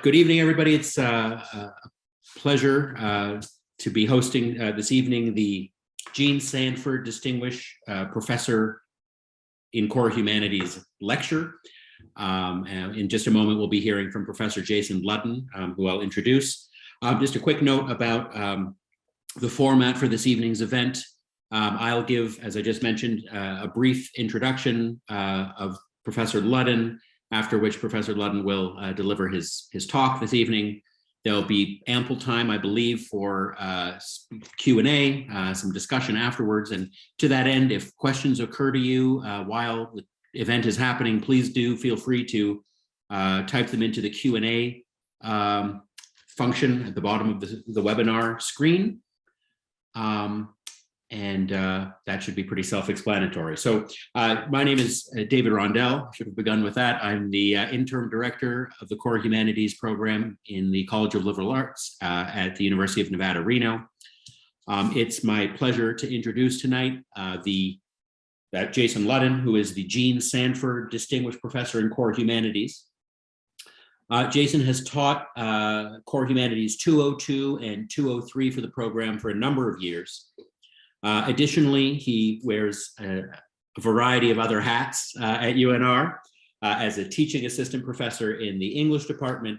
Good evening, everybody. It's a pleasure to be hosting this evening the Jean Sanford Distinguished Professor in Core Humanities lecture. And in just a moment, we'll be hearing from Professor Jason Ludden, who I'll introduce. Just a quick note about the format for this evening's event. I'll give, as I just mentioned, a brief introduction of Professor Ludden, after which Professor Ludden will deliver his talk this evening. There'll be ample time, I believe, for Q&A, some discussion afterwards. And to that end, if questions occur to you while the event is happening, please do feel free to type them into the Q&A function at the bottom of the webinar screen. That should be pretty self-explanatory. So my name is David Rondell. I should have begun with that. I'm the interim director of the Core Humanities program in the College of Liberal Arts at the University of Nevada, Reno. It's my pleasure to introduce tonight Jason Ludden, who is the Jean Sanford Distinguished Professor in Core Humanities. Jason has taught Core Humanities 202 and 203 for the program for a number of years. Additionally, he wears a variety of other hats at UNR as a teaching assistant professor in the English department,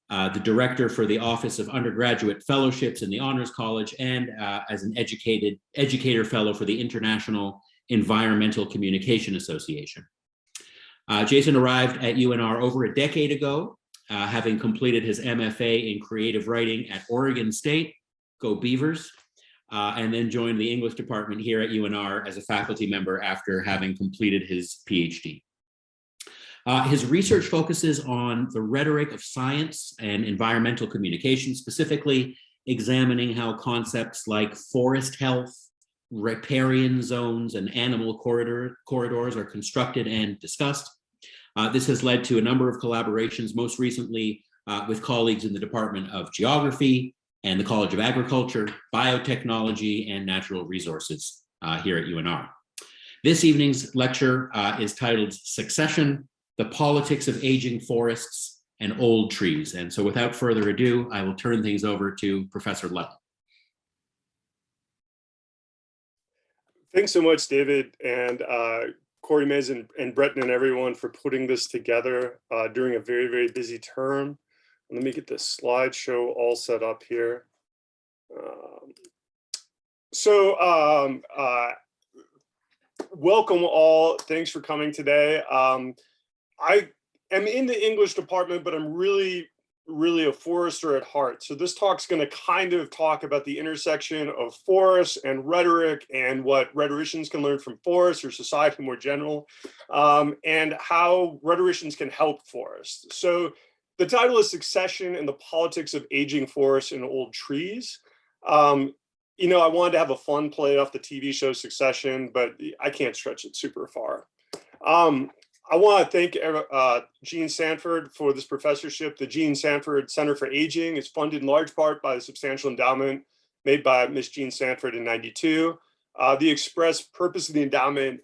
the director for the Office of Undergraduate Fellowships in the Honors College, and as an educator fellow for the International Environmental Communication Association. Jason arrived at UNR over a decade ago, having completed his MFA in creative writing at Oregon State, go Beavers, and then joined the English department here at UNR as a faculty member after having completed his PhD. His research focuses on the rhetoric of science and environmental communication, specifically examining how concepts like forest health, riparian zones, and animal corridors are constructed and discussed. This has led to a number of collaborations, most recently with colleagues in the Department of Geography and the College of Agriculture, Biotechnology, and Natural Resources here at UNR. This evening's lecture is titled Succession, the Politics of Aging Forests and Old Trees. And so without further ado, I will turn things over to Professor Ludden. Thanks so much, David, and Corey Mays and Breton and everyone for putting this together during a very, very busy term. Let me get the slideshow all set up here. Welcome all. Thanks for coming today. I am in the English department, but I'm really a forester at heart. So this talk's going to kind of talk about the intersection of forests and rhetoric and what rhetoricians can learn from forests or society more general, and how rhetoricians can help forests. So the title is Succession and the Politics of Aging Forests and Old Trees. You know, I wanted to have a fun play off the TV show Succession, but I can't stretch it super far. I want to thank Jean Sanford for this professorship. The Jean Sanford Center for Aging is funded in large part by the substantial endowment made by Miss Jean Sanford in '92. The express purpose of the endowment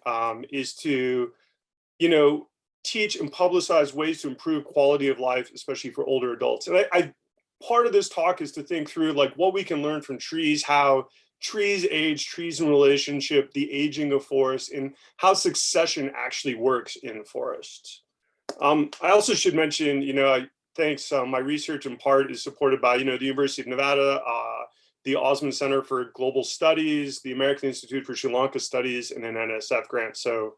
is to, teach and publicize ways to improve quality of life, especially for older adults. And part of this talk is to think through like what we can learn from trees, how trees age, trees in relationship, the aging of forests, and how succession actually works in forests. I also should mention, thanks, my research in part is supported by, the University of Nevada, the Osmond Center for Global Studies, the American Institute for Sri Lanka Studies, and an NSF grant. So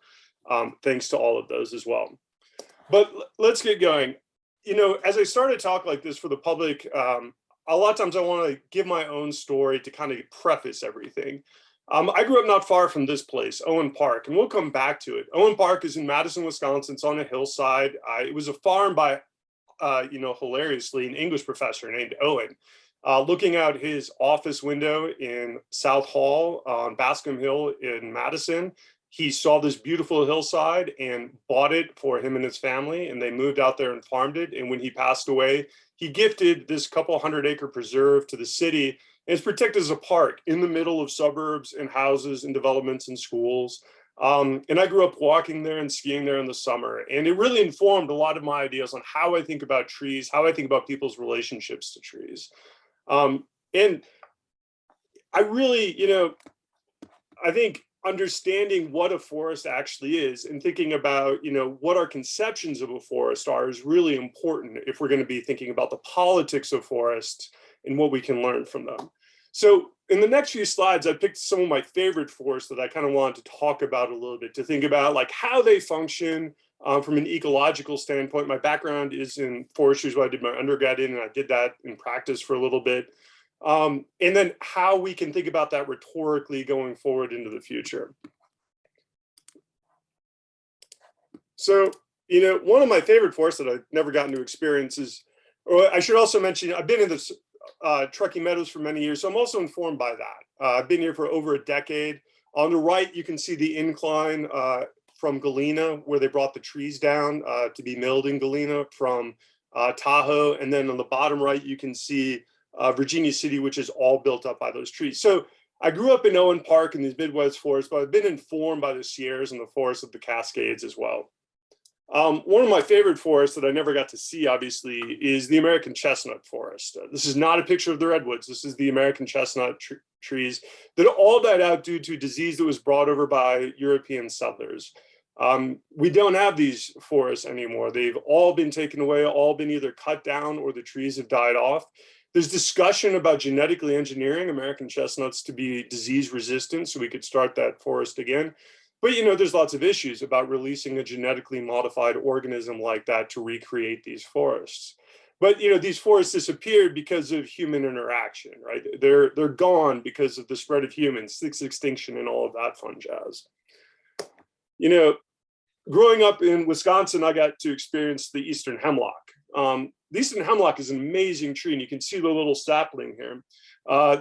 thanks to all of those as well. But let's get going. As I start a talk like this for the public, a lot of times I want to give my own story to kind of preface everything. I grew up not far from this place, Owen Park, and we'll come back to it. Owen Park is in Madison, Wisconsin. It's on a hillside. It was a farm by, hilariously, an English professor named Owen. Looking out his office window in South Hall on Bascom Hill in Madison, he saw this beautiful hillside and bought it for him and his family, and they moved out there and farmed it. And when he passed away, he gifted this couple 100-acre preserve to the city, and it's protected as a park in the middle of suburbs and houses and developments and schools. And I grew up walking there and skiing there in the summer. And it really informed a lot of my ideas on how I think about trees, how I think about people's relationships to trees. And I really, I think understanding what a forest actually is and thinking about, what our conceptions of a forest are is really important if we're going to be thinking about the politics of forests and what we can learn from them. So in the next few slides, I picked some of my favorite forests that I kind of wanted to talk about a little bit, to think about like how they function from an ecological standpoint. My background is in forestry, what I did my undergrad in, and I did that in practice for a little bit. And then how we can think about that rhetorically going forward into the future. So, one of my favorite forests that I've never gotten to experience is, or I should also mention, I've been in this Truckee Meadows for many years, so I'm also informed by that. I've been here for over a decade. On the right, you can see the incline from Galena, where they brought the trees down to be milled in Galena from Tahoe. And then on the bottom right, you can see Virginia City, which is all built up by those trees. So I grew up in Owen Park in these Midwest forests, but I've been informed by the Sierras and the forests of the Cascades as well. One of my favorite forests that I never got to see, obviously, is the American chestnut forest. This is not a picture of the redwoods. This is the American chestnut trees that all died out due to disease that was brought over by European settlers. We don't have these forests anymore. They've all been taken away, all been either cut down or the trees have died off. There's discussion about genetically engineering American chestnuts to be disease resistant so we could start that forest again. But, there's lots of issues about releasing a genetically modified organism like that to recreate these forests. But, these forests disappeared because of human interaction, right? They're gone because of the spread of humans, sixth extinction and all of that fun jazz. Growing up in Wisconsin, I got to experience the eastern hemlock. The eastern hemlock is an amazing tree, and you can see the little sapling here.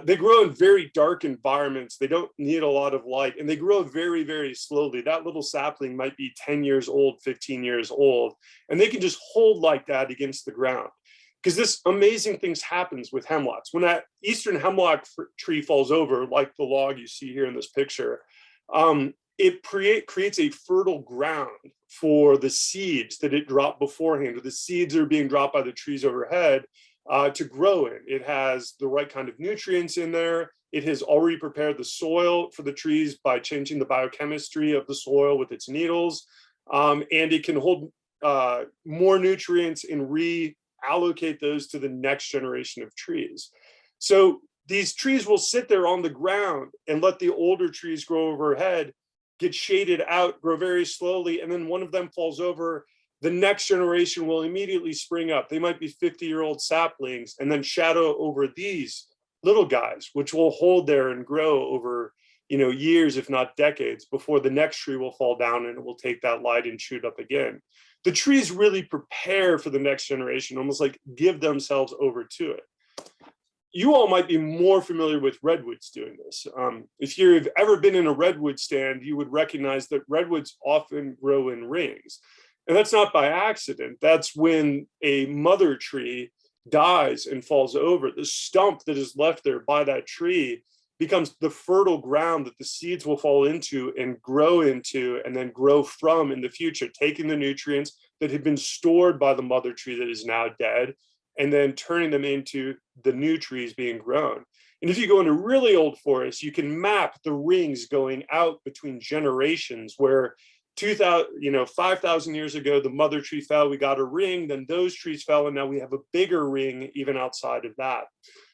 They grow in very dark environments. They don't need a lot of light, and they grow very, very slowly. That little sapling might be 10 years old, 15 years old, and they can just hold like that against the ground. Because this amazing things happens with hemlocks. When that eastern hemlock tree falls over, like the log you see here in this picture, it creates a fertile ground for the seeds that it dropped beforehand, or the seeds that are being dropped by the trees overhead to grow in. It has the right kind of nutrients in there. It has already prepared the soil for the trees by changing the biochemistry of the soil with its needles. And it can hold more nutrients and reallocate those to the next generation of trees. So these trees will sit there on the ground and let the older trees grow overhead, get shaded out, grow very slowly, and then one of them falls over. The next generation will immediately spring up. They might be 50-year-old saplings and then shadow over these little guys, which will hold there and grow over, years, if not decades, before the next tree will fall down and it will take that light and shoot up again. The trees really prepare for the next generation, almost like give themselves over to it. You all might be more familiar with redwoods doing this. If you've ever been in a redwood stand, you would recognize that redwoods often grow in rings. And that's not by accident. That's when a mother tree dies and falls over. The stump that is left there by that tree becomes the fertile ground that the seeds will fall into and grow into and then grow from in the future, taking the nutrients that had been stored by the mother tree that is now dead and then turning them into the new trees being grown. And if you go into really old forests, you can map the rings going out between generations where 5,000 years ago, the mother tree fell, we got a ring, then those trees fell, and now we have a bigger ring even outside of that.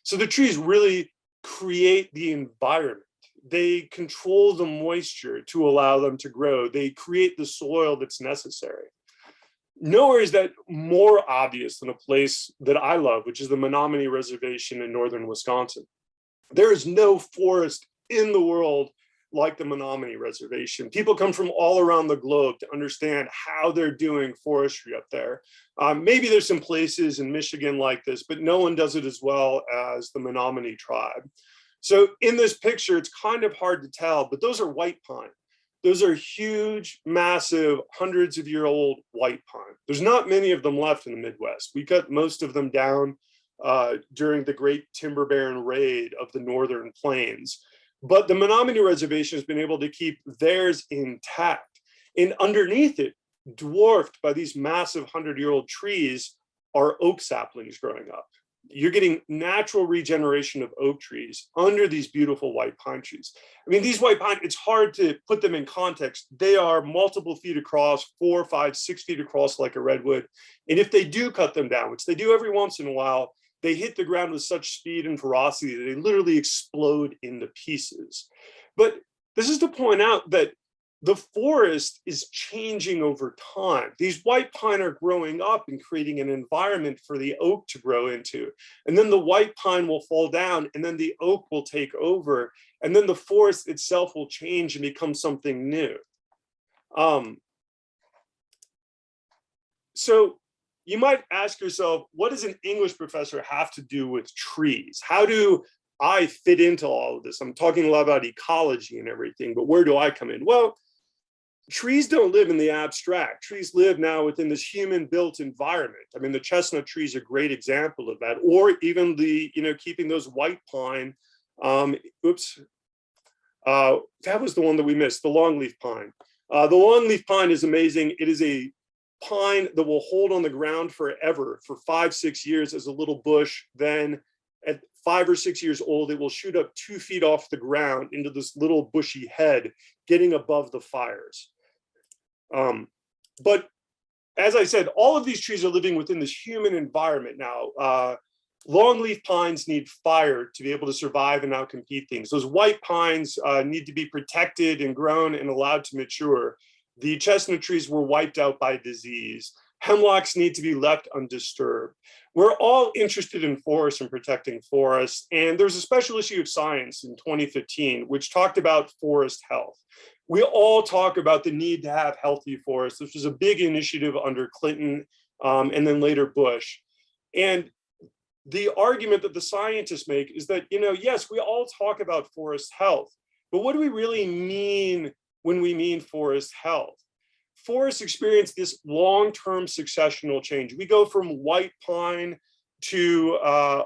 So the trees really create the environment. They control the moisture to allow them to grow. They create the soil that's necessary. Nowhere is that more obvious than a place that I love, which is the Menominee Reservation in northern Wisconsin. There is no forest in the world like the Menominee Reservation. People come from all around the globe to understand how they're doing forestry up there. Maybe there's some places in Michigan like this, but no one does it as well as the Menominee tribe. So in this picture, it's kind of hard to tell, but those are white pine. Those are huge, massive, hundreds of year old white pine. There's not many of them left in the Midwest. We cut most of them down during the Great Timber Baron Raid of the Northern Plains. But the Menominee Reservation has been able to keep theirs intact. And underneath it, dwarfed by these massive 100-year-old trees, are oak saplings growing up. You're getting natural regeneration of oak trees under these beautiful white pine trees. I mean, these white pine, it's hard to put them in context. They are multiple feet across, 4, 5, 6 feet across like a redwood. And if they do cut them down, which they do every once in a while, they hit the ground with such speed and ferocity that they literally explode into pieces. But this is to point out that the forest is changing over time. These white pine are growing up and creating an environment for the oak to grow into. And then the white pine will fall down, and then the oak will take over. And then the forest itself will change and become something new. So you might ask yourself, what does an English professor have to do with trees? How do I fit into all of this? I'm talking a lot about ecology and everything, but where do I come in? Well, trees don't live in the abstract. Trees live now within this human-built environment. I mean, the chestnut tree is a great example of that, or even the, keeping those white pine. That was the one that we missed, the longleaf pine. The longleaf pine is amazing. It is a pine that will hold on the ground forever for 5, 6 years as a little bush. Then at 5 or 6 years old, it will shoot up 2 feet off the ground into this little bushy head, getting above the fires. But as I said, all of these trees are living within this human environment now. Longleaf pines need fire to be able to survive and outcompete things. Those white pines need to be protected and grown and allowed to mature. The chestnut trees were wiped out by disease. Hemlocks need to be left undisturbed. We're all interested in forests and protecting forests. And there's a special issue of Science in 2015, which talked about forest health. We all talk about the need to have healthy forests. This was a big initiative under Clinton and then later Bush. And the argument that the scientists make is that, yes, we all talk about forest health, but what do we really mean when we mean forest health? Forests experience this long-term successional change. We go from white pine to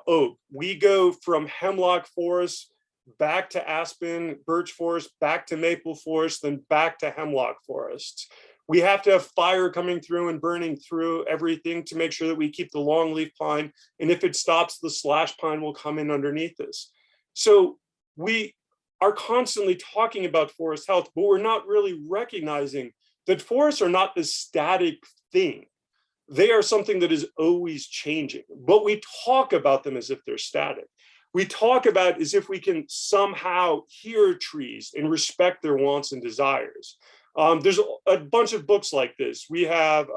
oak. We go from hemlock forest back to aspen, birch forest, back to maple forest, then back to hemlock forests. We have to have fire coming through and burning through everything to make sure that we keep the longleaf pine. And if it stops, the slash pine will come in underneath this. So we are constantly talking about forest health, but we're not really recognizing that forests are not this static thing. They are something that is always changing, but we talk about them as if they're static. We talk about as if we can somehow hear trees and respect their wants and desires. There's a bunch of books like this. We have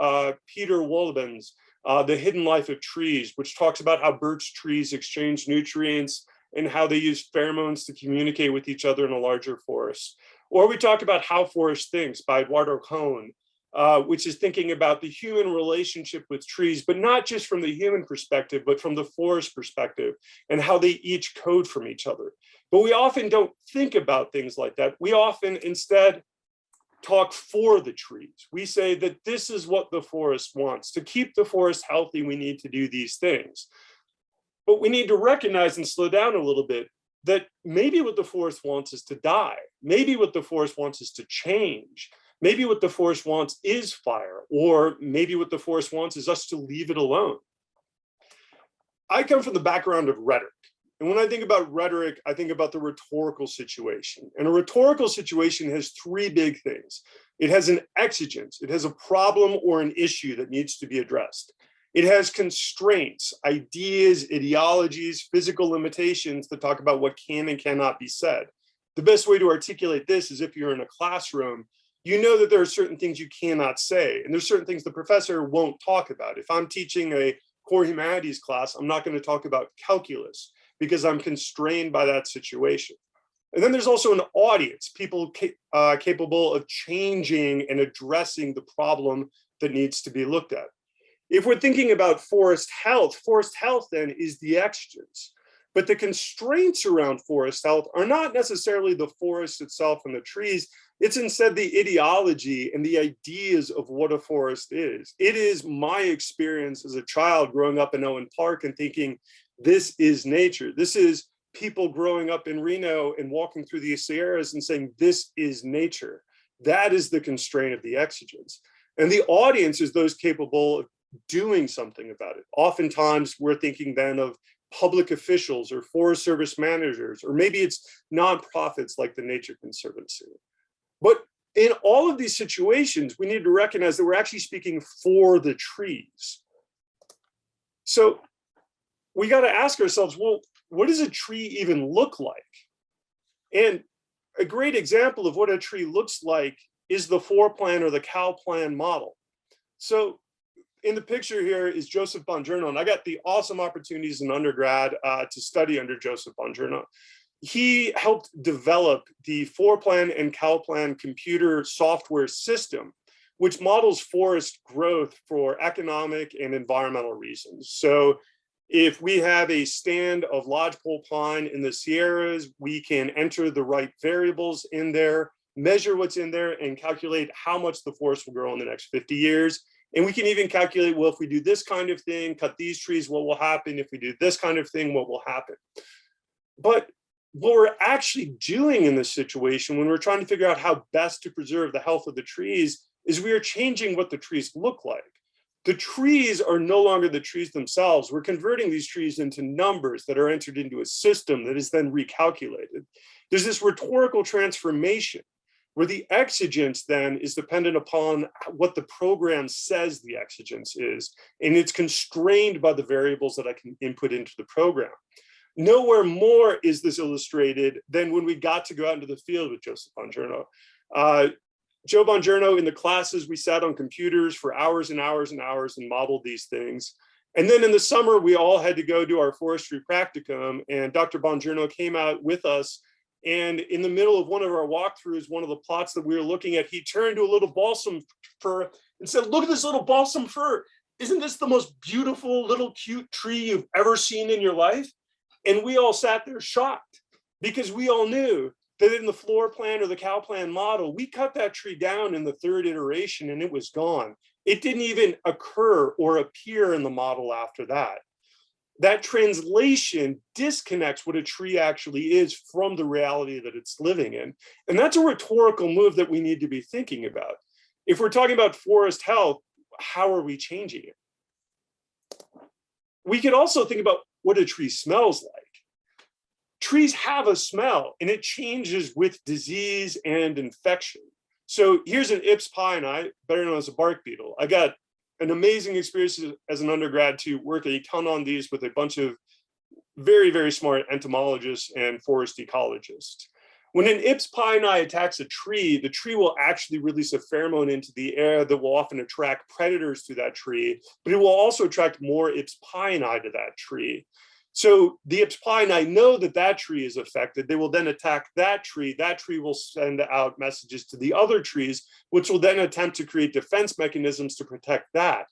Peter Wohllebn's The Hidden Life of Trees, which talks about how birch trees exchange nutrients and how they use pheromones to communicate with each other in a larger forest. Or we talk about How Forest Thinks by Eduardo Cohn, which is thinking about the human relationship with trees, but not just from the human perspective, but from the forest perspective and how they each code from each other. But we often don't think about things like that. We often instead talk for the trees. We say that this is what the forest wants. To keep the forest healthy, we need to do these things. But we need to recognize and slow down a little bit that maybe what the forest wants is to die. Maybe what the forest wants is to change. Maybe what the forest wants is fire, or maybe what the forest wants is us to leave it alone. I come from the background of rhetoric. And when I think about rhetoric, I think about the rhetorical situation. And a rhetorical situation has 3 big things. It has an exigence. It has a problem or an issue that needs to be addressed. It has constraints, ideas, ideologies, physical limitations that talk about what can and cannot be said. The best way to articulate this is if you're in a classroom, you know that there are certain things you cannot say, and there's certain things the professor won't talk about. If I'm teaching a core humanities class, I'm not going to talk about calculus because I'm constrained by that situation. And then there's also an audience, people capable of changing and addressing the problem that needs to be looked at. If we're thinking about forest health then is the exigence. But the constraints around forest health are not necessarily the forest itself and the trees. It's instead the ideology and the ideas of what a forest is. It is my experience as a child growing up in Owen Park and thinking, this is nature. This is people growing up in Reno and walking through the Sierras and saying, this is nature. That is the constraint of the exigence. And the audience is those capable of doing something about it. Oftentimes we're thinking then of public officials or Forest Service managers, or maybe it's nonprofits like the Nature Conservancy. But in all of these situations, we need to recognize that we're actually speaking for the trees. So we got to ask ourselves, well, what does a tree even look like? And a great example of what a tree looks like is the floor-plan or the cow plan model. So in the picture here is Joseph Bongiorno, and I got the awesome opportunities in undergrad to study under Joseph Bongiorno. He helped develop the floor-plan and cow plan computer software system, which models forest growth for economic and environmental reasons. So if we have a stand of lodgepole pine in the Sierras, we can enter the right variables in there, measure what's in there, and calculate how much the forest will grow in the next 50 years. And we can even calculate, well, if we do this kind of thing, cut these trees, what will happen? If we do this kind of thing, what will happen? But what we're actually doing in this situation, when we're trying to figure out how best to preserve the health of the trees, is we are changing what the trees look like. The trees are no longer the trees themselves. We're converting these trees into numbers that are entered into a system that is then recalculated. There's this rhetorical transformation where the exigence then is dependent upon what the program says the exigence is, and it's constrained by the variables that I can input into the program. Nowhere more is this illustrated than when we got to go out into the field with Joseph Bongiorno. Joe Bongiorno, in the classes, we sat on computers for hours and hours and hours and modeled these things. And then in the summer, we all had to go do our forestry practicum, and Dr. Bongiorno came out with us. And in the middle of one of our walkthroughs, one of the plots that we were looking at, he turned to a little balsam fir and said, look at this little balsam fir. Isn't this the most beautiful little cute tree you've ever seen in your life? And we all sat there shocked, because we all knew that in the floor plan or the cow plan model, we cut that tree down in the third iteration and it was gone. It didn't even occur or appear in the model after that. That translation disconnects what a tree actually is from the reality that it's living in. And that's a rhetorical move that we need to be thinking about. If we're talking about forest health, how are we changing it? We could also think about what a tree smells like. Trees have a smell, and it changes with disease and infection. So here's an Ips pini, better known as a bark beetle. I got an amazing experience as an undergrad to work a ton on these with a bunch of very, very smart entomologists and forest ecologists. When an Ips pini attacks a tree, the tree will actually release a pheromone into the air that will often attract predators to that tree, but it will also attract more Ips pini to that tree. So the Ips pini know that that tree is affected. They will then attack that tree. That tree will send out messages to the other trees, which will then attempt to create defense mechanisms to protect that.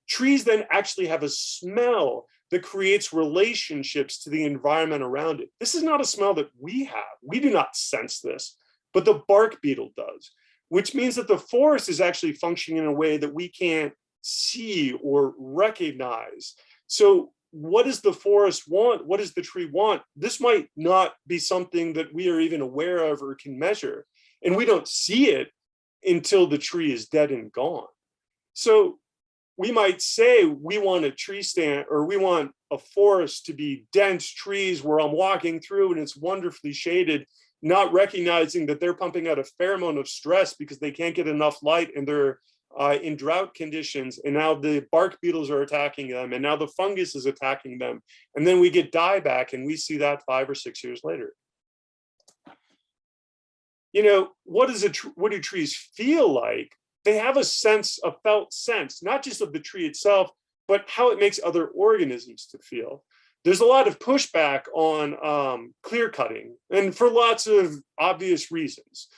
Trees then actually have a smell that creates relationships to the environment around it. This is not a smell that we have. We do not sense this, but the bark beetle does, which means that the forest is actually functioning in a way that we can't see or recognize. So what does the forest want? What does the tree want? This might not be something that we are even aware of or can measure. And we don't see it until the tree is dead and gone. So we might say we want a tree stand, or we want a forest to be dense trees where I'm walking through and it's wonderfully shaded, not recognizing that they're pumping out a pheromone of stress because they can't get enough light and they're in drought conditions, and now the bark beetles are attacking them, and now the fungus is attacking them, and then we get dieback, and we see that 5 or 6 years later. You know, what do trees feel like? They have a sense, a felt sense, not just of the tree itself, but how it makes other organisms to feel. There's a lot of pushback on clear cutting, and for lots of obvious reasons.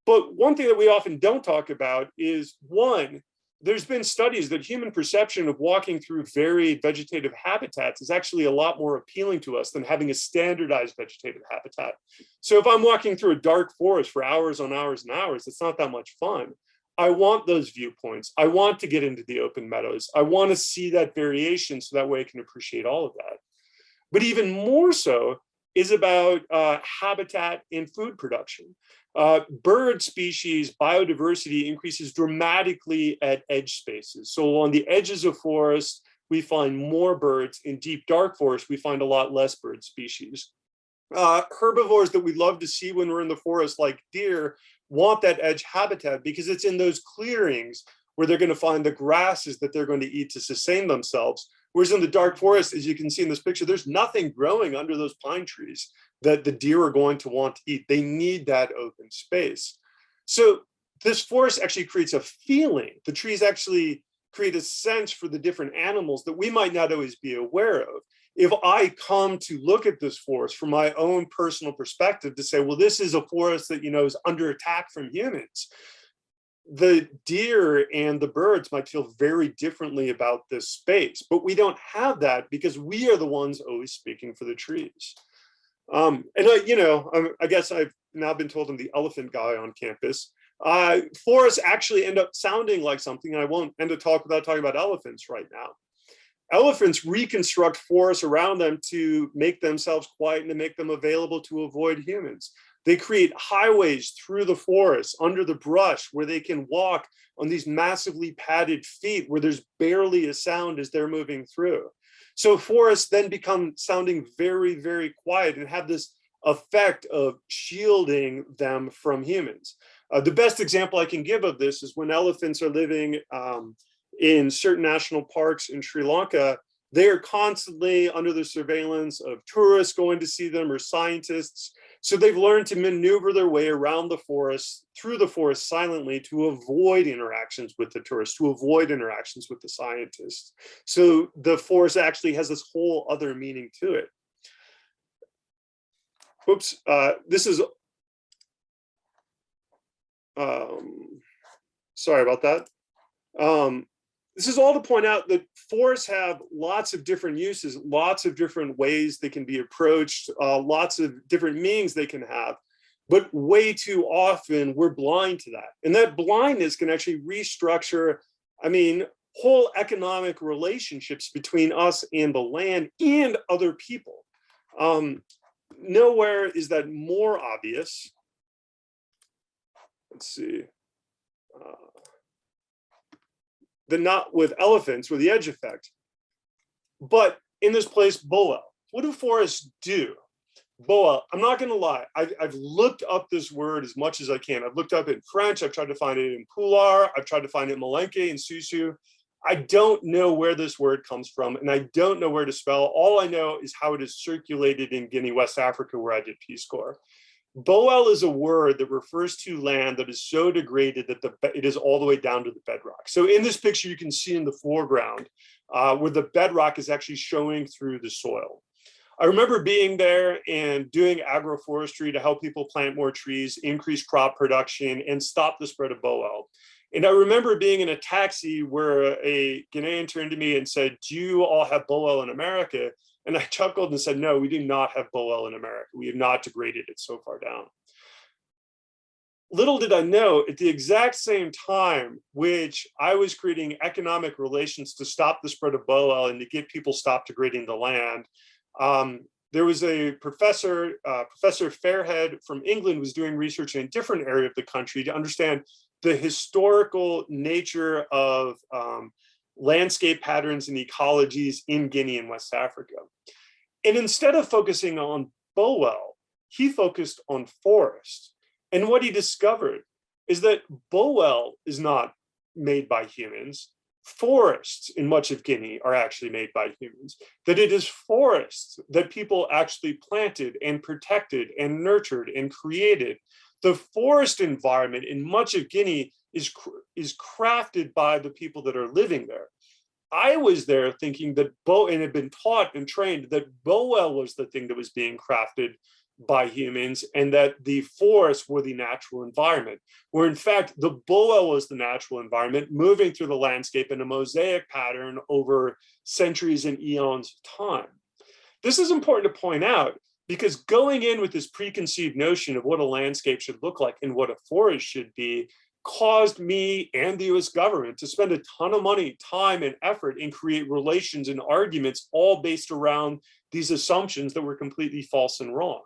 But one thing that we often don't talk about is, one, there's been studies that human perception of walking through varied vegetative habitats is actually a lot more appealing to us than having a standardized vegetative habitat. So if I'm walking through a dark forest for hours on hours and hours, it's not that much fun. I want those viewpoints. I want to get into the open meadows. I want to see that variation so that way I can appreciate all of that. But even more so, is about habitat and food production. Bird species biodiversity increases dramatically at edge spaces. So on the edges of forests, we find more birds. In deep dark forests, we find a lot less bird species. Herbivores that we love to see when we're in the forest, like deer, want that edge habitat because it's in those clearings where they're going to find the grasses that they're going to eat to sustain themselves. Whereas in the dark forest, as you can see in this picture, there's nothing growing under those pine trees that the deer are going to want to eat. They need that open space. So this forest actually creates a feeling. The trees actually create a sense for the different animals that we might not always be aware of. If I come to look at this forest from my own personal perspective to say, well, this is a forest that, is under attack from humans, the deer and the birds might feel very differently about this space, but we don't have that because we are the ones always speaking for the trees. And I guess I've now been told I'm the elephant guy on campus. Forests actually end up sounding like something, and I won't end a talk without talking about elephants right now. Elephants reconstruct forests around them to make themselves quiet and to make them available to avoid humans. They create highways through the forest, under the brush, where they can walk on these massively padded feet where there's barely a sound as they're moving through. So forests then become sounding very, very quiet and have this effect of shielding them from humans. The best example I can give of this is when elephants are living in certain national parks in Sri Lanka, they are constantly under the surveillance of tourists going to see them or scientists. So they've learned to maneuver their way around the forest, through the forest silently to avoid interactions with the tourists, to avoid interactions with the scientists. So the forest actually has this whole other meaning to it. Whoops, this is, sorry about that. This is all to point out that forests have lots of different uses, lots of different ways they can be approached, lots of different meanings they can have, but way too often we're blind to that. And that blindness can actually restructure, whole economic relationships between us and the land and other people. Nowhere is that more obvious. Let's see. Than not with elephants or the edge effect. But in this place, Boel. What do forests do? Boel, I'm not gonna lie, I've looked up this word as much as I can. I've looked up it in French, I've tried to find it in Pular, I've tried to find it in Malenke and Susu. I don't know where this word comes from, and I don't know where to spell. All I know is how it is circulated in Guinea, West Africa, where I did Peace Corps. Boel is a word that refers to land that is so degraded that it is all the way down to the bedrock. So in this picture, you can see in the foreground where the bedrock is actually showing through the soil. I remember being there and doing agroforestry to help people plant more trees, increase crop production, and stop the spread of Boel. And I remember being in a taxi where a Ghanaian turned to me and said, "Do you all have Boel in America?" And I chuckled and said, "No, we do not have Boel in America. We have not degraded it so far down." Little did I know, at the exact same time which I was creating economic relations to stop the spread of Boel and to get people stop degrading the land, there was a professor, Professor Fairhead from England, was doing research in a different area of the country to understand the historical nature of landscape patterns and ecologies in Guinea and West Africa. And instead of focusing on Boel, he focused on forest. And what he discovered is that Boel is not made by humans. Forests in much of Guinea are actually made by humans, that it is forests that people actually planted and protected and nurtured and created. The forest environment in much of Guinea is crafted by the people that are living there. I was there thinking that and had been taught and trained that Boel was the thing that was being crafted by humans and that the forests were the natural environment, where in fact the Boel was the natural environment moving through the landscape in a mosaic pattern over centuries and eons of time. This is important to point out because going in with this preconceived notion of what a landscape should look like and what a forest should be caused me and the US government to spend a ton of money, time, and effort and create relations and arguments all based around these assumptions that were completely false and wrong.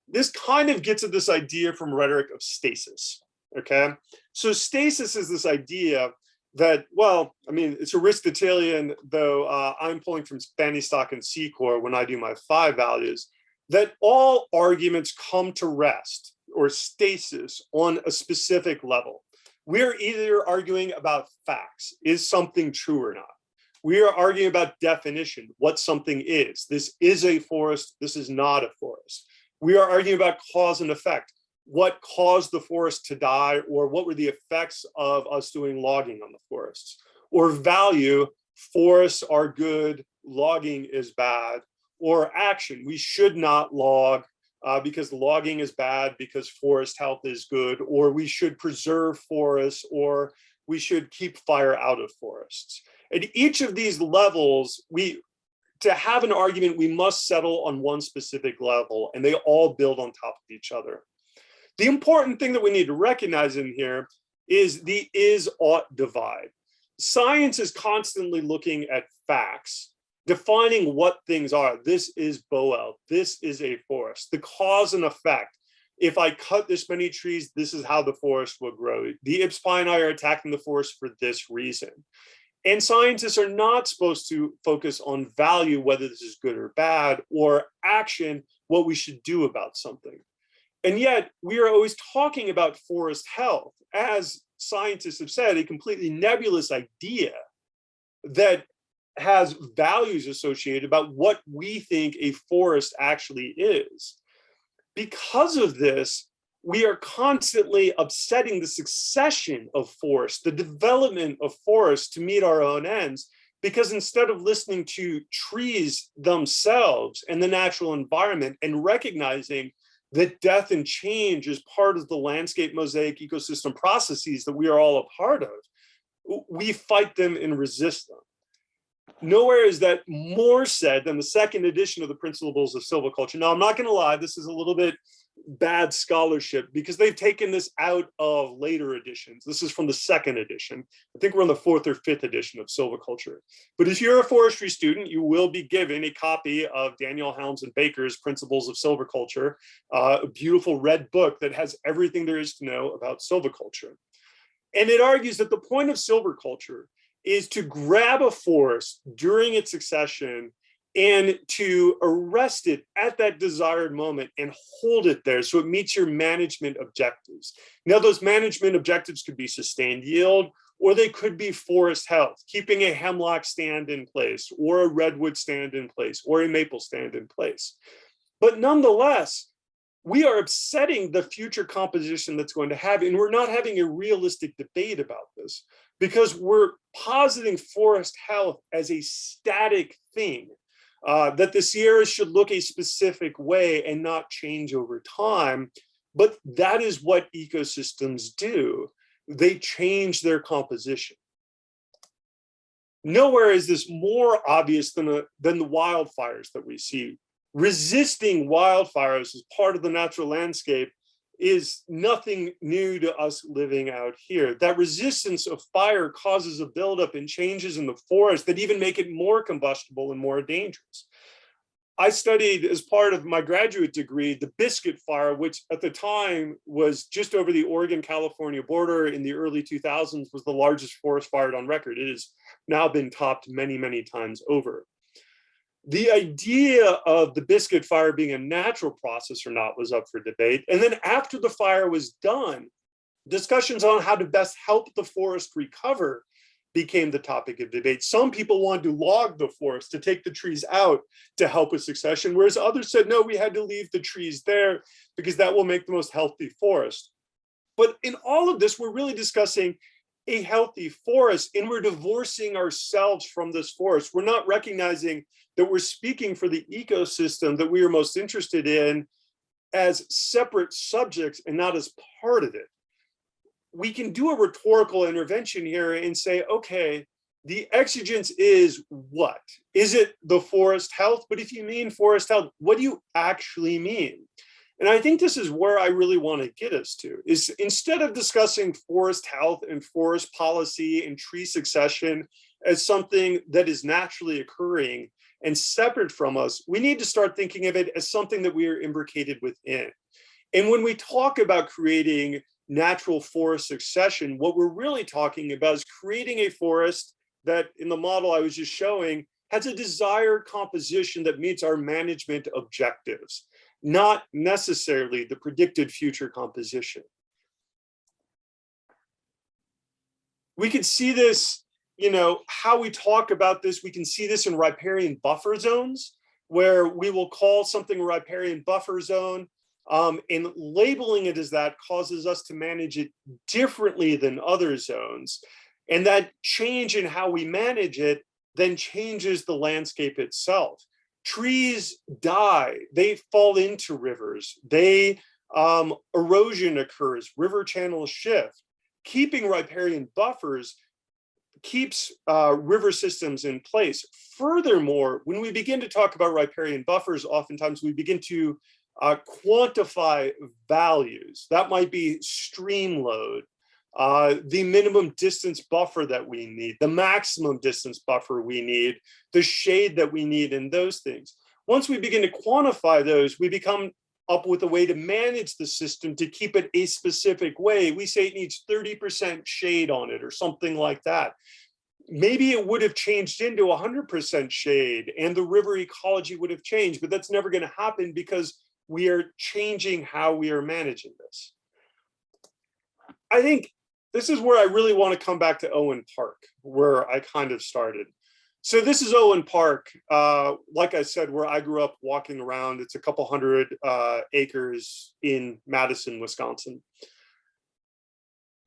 This kind of gets at this idea from rhetoric of stasis, okay? So stasis is this idea that, well, I mean, it's Aristotelian, though I'm pulling from Banny Stock and Secor when I do my 5 values, that all arguments come to rest or stasis on a specific level. We're either arguing about facts, is something true or not? We are arguing about definition, what something is. This is a forest, this is not a forest. We are arguing about cause and effect. What caused the forest to die, or what were the effects of us doing logging on the forests? Or value, forests are good, logging is bad. Or action, we should not log because logging is bad because forest health is good, or we should preserve forests, or we should keep fire out of forests. At each of these levels, to have an argument, we must settle on one specific level, and they all build on top of each other. The important thing that we need to recognize in here is the is-ought divide. Science is constantly looking at facts, defining what things are. This is Boel, this is a forest, the cause and effect. If I cut this many trees, this is how the forest will grow. The Ipspini are attacking the forest for this reason. And scientists are not supposed to focus on value, whether this is good or bad, or action, what we should do about something. And yet we are always talking about forest health, as scientists have said, a completely nebulous idea that has values associated about what we think a forest actually is. Because of this, we are constantly upsetting the succession of forests, the development of forests to meet our own ends, because instead of listening to trees themselves and the natural environment and recognizing that death and change is part of the landscape mosaic ecosystem processes that we are all a part of, we fight them and resist them. Nowhere is that more said than the 2nd edition of the Principles of Silviculture. Now, I'm not going to lie, this is a little bit bad scholarship because they've taken this out of later editions. This is from the 2nd edition. I think we're on the 4th or 5th edition of Silviculture. But if you're a forestry student, you will be given a copy of Daniel Helms and Baker's Principles of Silviculture, a beautiful red book that has everything there is to know about silviculture. And it argues that the point of silviculture is to grab a forest during its succession and to arrest it at that desired moment and hold it there so it meets your management objectives. Now, those management objectives could be sustained yield, or they could be forest health, keeping a hemlock stand in place, or a redwood stand in place, or a maple stand in place. But nonetheless, we are upsetting the future composition that's going to have, and we're not having a realistic debate about this because we're positing forest health as a static thing, that the Sierras should look a specific way and not change over time. But that is what ecosystems do. They change their composition. Nowhere is this more obvious than the wildfires that we see. Resisting wildfires as part of the natural landscape is nothing new to us living out here. That resistance of fire causes a buildup and changes in the forest that even make it more combustible and more dangerous. I studied, as part of my graduate degree, the Biscuit Fire, which at the time was just over the Oregon-California border in the early 2000s, was the largest forest fire on record. It has now been topped many, many times over. The idea of the Biscuit Fire being a natural process or not was up for debate. And then after the fire was done, discussions on how to best help the forest recover became the topic of debate. Some people wanted to log the forest, to take the trees out to help with succession, whereas others said, no, we had to leave the trees there because that will make the most healthy forest. But in all of this, we're really discussing a healthy forest, and we're divorcing ourselves from this forest. We're not recognizing that we're speaking for the ecosystem that we are most interested in as separate subjects and not as part of it. We can do a rhetorical intervention here and say, okay, the exigence is what? Is it the forest health? But if you mean forest health, what do you actually mean? And I think this is where I really want to get us to, is instead of discussing forest health and forest policy and tree succession as something that is naturally occurring and separate from us, we need to start thinking of it as something that we are imbricated within. And when we talk about creating natural forest succession, what we're really talking about is creating a forest that, in the model I was just showing, has a desired composition that meets our management objectives, not necessarily the predicted future composition. We could see this, how we talk about this, we can see this in riparian buffer zones, where we will call something a riparian buffer zone, and labeling it as that causes us to manage it differently than other zones. And that change in how we manage it then changes the landscape itself. Trees die, they fall into rivers, erosion occurs, river channels shift. Keeping riparian buffers keeps river systems in place. Furthermore, when we begin to talk about riparian buffers, oftentimes we begin to quantify values. That might be stream load, the minimum distance buffer that we need, the maximum distance buffer we need, the shade that we need, and those things. Once we begin to quantify those, we become up with a way to manage the system to keep it a specific way. We say it needs 30% shade on it or something like that. Maybe it would have changed into 100% shade and the river ecology would have changed, but that's never going to happen because we are changing how we are managing this. I think this is where I really want to come back to Owen Park, where I kind of started. So this is Owen Park, like I said, where I grew up walking around. It's a couple hundred acres in Madison, Wisconsin.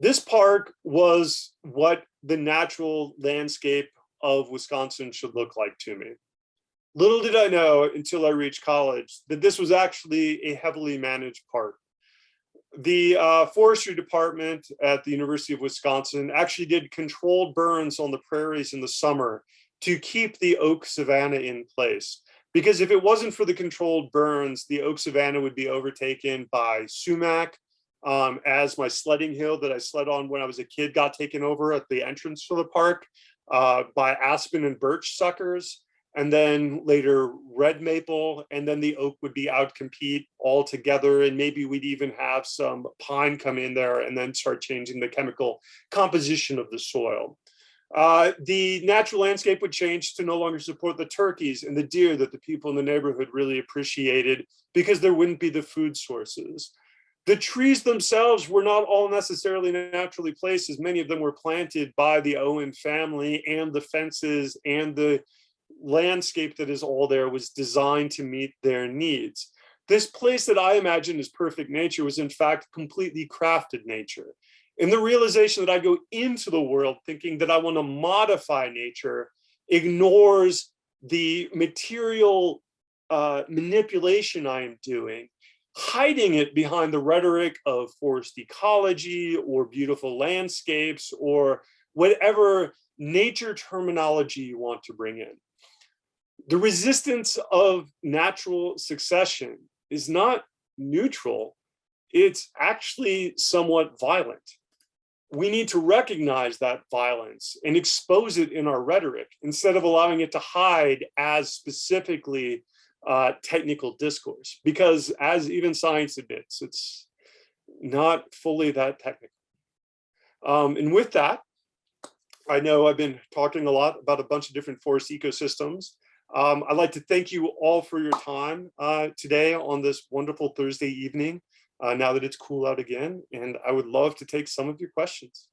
This park was what the natural landscape of Wisconsin should look like to me. Little did I know until I reached college that this was actually a heavily managed park. The forestry department at the University of Wisconsin actually did controlled burns on the prairies in the summer to keep the oak savanna in place. Because if it wasn't for the controlled burns, the oak savanna would be overtaken by sumac, as my sledding hill that I sled on when I was a kid got taken over at the entrance to the park, by aspen and birch suckers, and then later red maple, and then the oak would be outcompete altogether, and maybe we'd even have some pine come in there and then start changing the chemical composition of the soil. The natural landscape would change to no longer support the turkeys and the deer that the people in the neighborhood really appreciated because there wouldn't be the food sources. The trees themselves were not all necessarily naturally placed, as many of them were planted by the Owen family, and the fences and the landscape that is all there was designed to meet their needs. This place that I imagine as perfect nature was in fact completely crafted nature. And the realization that I go into the world thinking that I want to modify nature ignores the material manipulation I am doing, hiding it behind the rhetoric of forest ecology or beautiful landscapes or whatever nature terminology you want to bring in. The resistance of natural succession is not neutral, it's actually somewhat violent. We need to recognize that violence and expose it in our rhetoric instead of allowing it to hide as specifically technical discourse, because as even science admits, it's not fully that technical. And with that, I know I've been talking a lot about a bunch of different forest ecosystems. I'd like to thank you all for your time today on this wonderful Thursday evening, now that it's cool out again, and I would love to take some of your questions.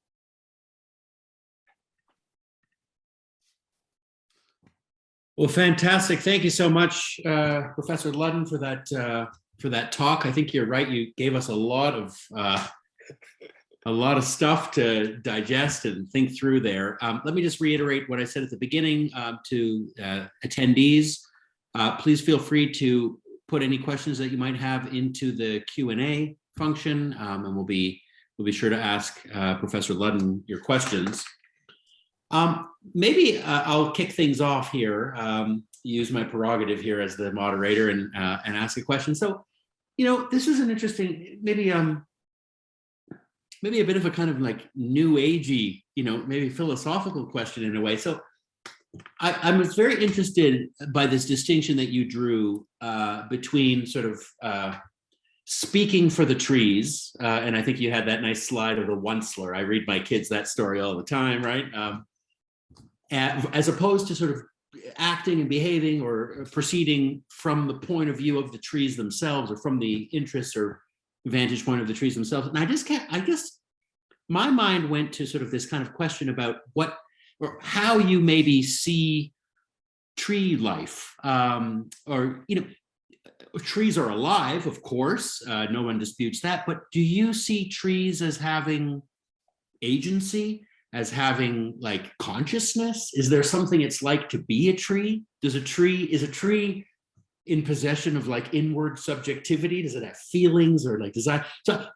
Well, fantastic. Thank you so much, Professor Ludden, for that talk. I think you're right. You gave us a lot of stuff to digest and think through there. Let me just reiterate what I said at the beginning to attendees. Please feel free to put any questions that you might have into the Q&A function, and we'll be sure to ask Professor Ludden your questions. Maybe I'll kick things off here, use my prerogative here as the moderator and ask a question. So This is an interesting, maybe a bit of a kind of like new agey, maybe philosophical question in a way. So I was very interested by this distinction that you drew between sort of speaking for the trees, and I think you had that nice slide of the onceler. I read my kids that story all the time, right? As opposed to sort of acting and behaving or proceeding from the point of view of the trees themselves, or from the interest or vantage point of the trees themselves. And I guess my mind went to sort of this kind of question about what or how you maybe see tree life, or trees are alive, of course, no one disputes that, but do you see trees as having agency, as having like consciousness? Is there something it's like to be a tree? Is a tree in possession of like inward subjectivity? Does it have feelings or like desire? So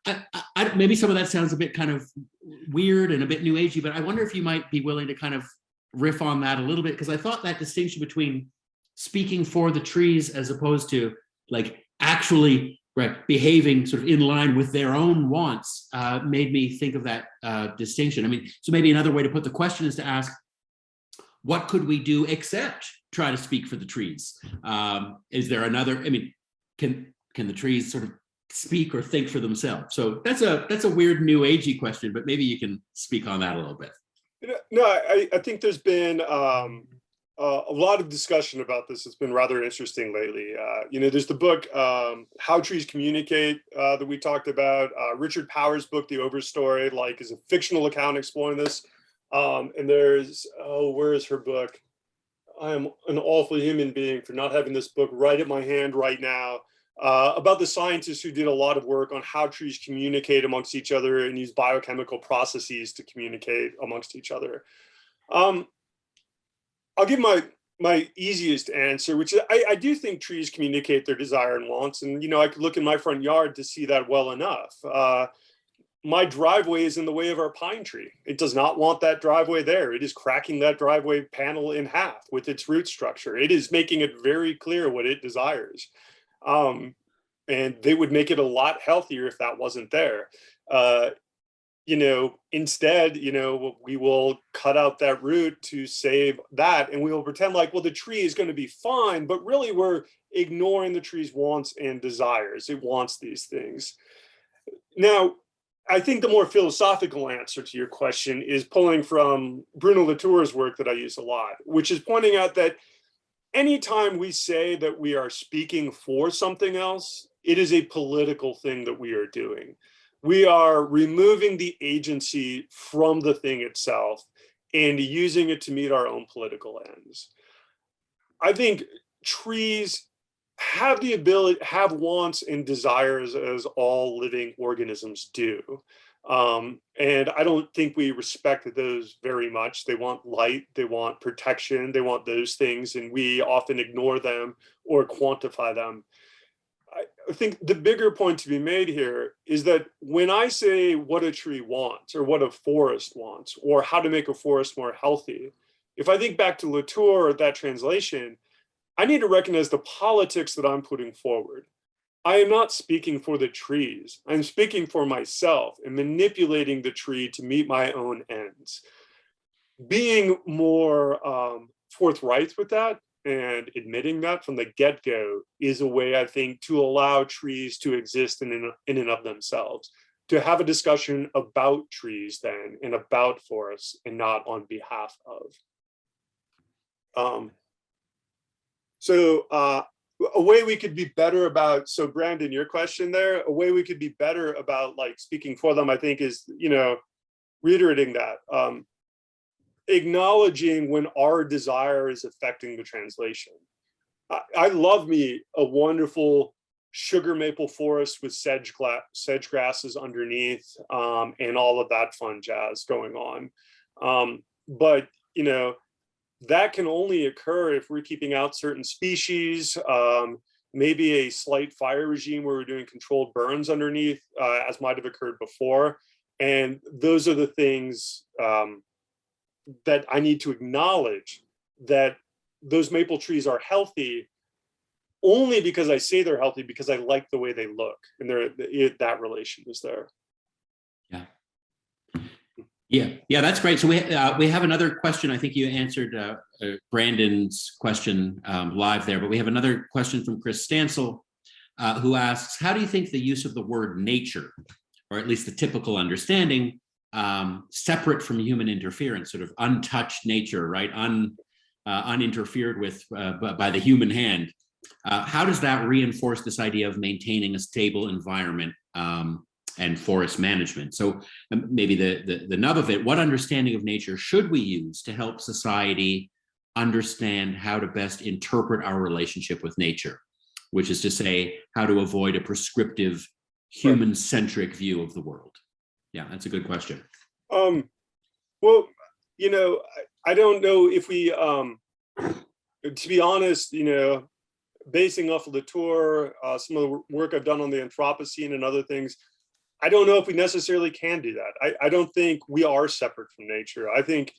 maybe some of that sounds a bit kind of weird and a bit new agey, but I wonder if you might be willing to kind of riff on that a little bit, because I thought that distinction between speaking for the trees as opposed to like actually behaving sort of in line with their own wants made me think of that distinction. I mean, so maybe another way to put the question is to ask, what could we do except try to speak for the trees? Is there another? I mean, can the trees sort of speak or think for themselves? So that's a weird new agey question, but maybe you can speak on that a little bit. No, I think there's been a lot of discussion about this. It's been rather interesting lately. There's the book How Trees Communicate that we talked about. Richard Powers' book, The Overstory, is a fictional account exploring this. And there's, where is her book? I am an awful human being for not having this book right at my hand right now, about the scientists who did a lot of work on how trees communicate amongst each other and use biochemical processes to communicate amongst each other. I'll give my easiest answer, which is I do think trees communicate their desire and wants. And, I could look in my front yard to see that well enough. My driveway is in the way of our pine tree. It does not want that driveway there. It is cracking that driveway panel in half with its root structure. It is making it very clear what it desires. And they would make it a lot healthier if that wasn't there. Instead, we will cut out that root to save that, and we will pretend like, well, the tree is going to be fine, but really we're ignoring the tree's wants and desires. It wants these things. Now, I think the more philosophical answer to your question is pulling from Bruno Latour's work that I use a lot, which is pointing out that anytime we say that we are speaking for something else, it is a political thing that we are doing. We are removing the agency from the thing itself and using it to meet our own political ends. I think trees have the ability, have wants and desires as all living organisms do. And I don't think we respect those very much. They want light, they want protection, they want those things, and we often ignore them or quantify them. I think the bigger point to be made here is that when I say what a tree wants or what a forest wants or how to make a forest more healthy, if I think back to Latour, that translation, I need to recognize the politics that I'm putting forward. I am not speaking for the trees. I'm speaking for myself and manipulating the tree to meet my own ends. Being more forthright with that and admitting that from the get-go is a way, I think, to allow trees to exist in and of themselves, to have a discussion about trees then and about forests and not on behalf of. So a way we could be better about, so Brandon, your question there, a way we could be better about speaking for them, I think is, reiterating that. Acknowledging when our desire is affecting the translation. I love me a wonderful sugar maple forest with sedge grasses underneath and all of that fun jazz going on. But, that can only occur if we're keeping out certain species, maybe a slight fire regime where we're doing controlled burns underneath, as might have occurred before. And those are the things that I need to acknowledge, that those maple trees are healthy only because I say they're healthy, because I like the way they look, and that relation is there. Yeah, that's great. So we have another question. I think you answered Brandon's question live there, but we have another question from Chris Stansel, who asks, how do you think the use of the word nature, or at least the typical understanding, separate from human interference, sort of untouched nature, right, uninterfered with by the human hand, how does that reinforce this idea of maintaining a stable environment and forest management? So maybe the nub of it, what understanding of nature should we use to help society understand how to best interpret our relationship with nature, which is to say, how to avoid a prescriptive, human-centric view of the world? Yeah, that's a good question. Well, I don't know if we, to be honest, basing off of Latour, some of the work I've done on the Anthropocene and other things, I don't know if we necessarily can do that. I don't think we are separate from nature. I think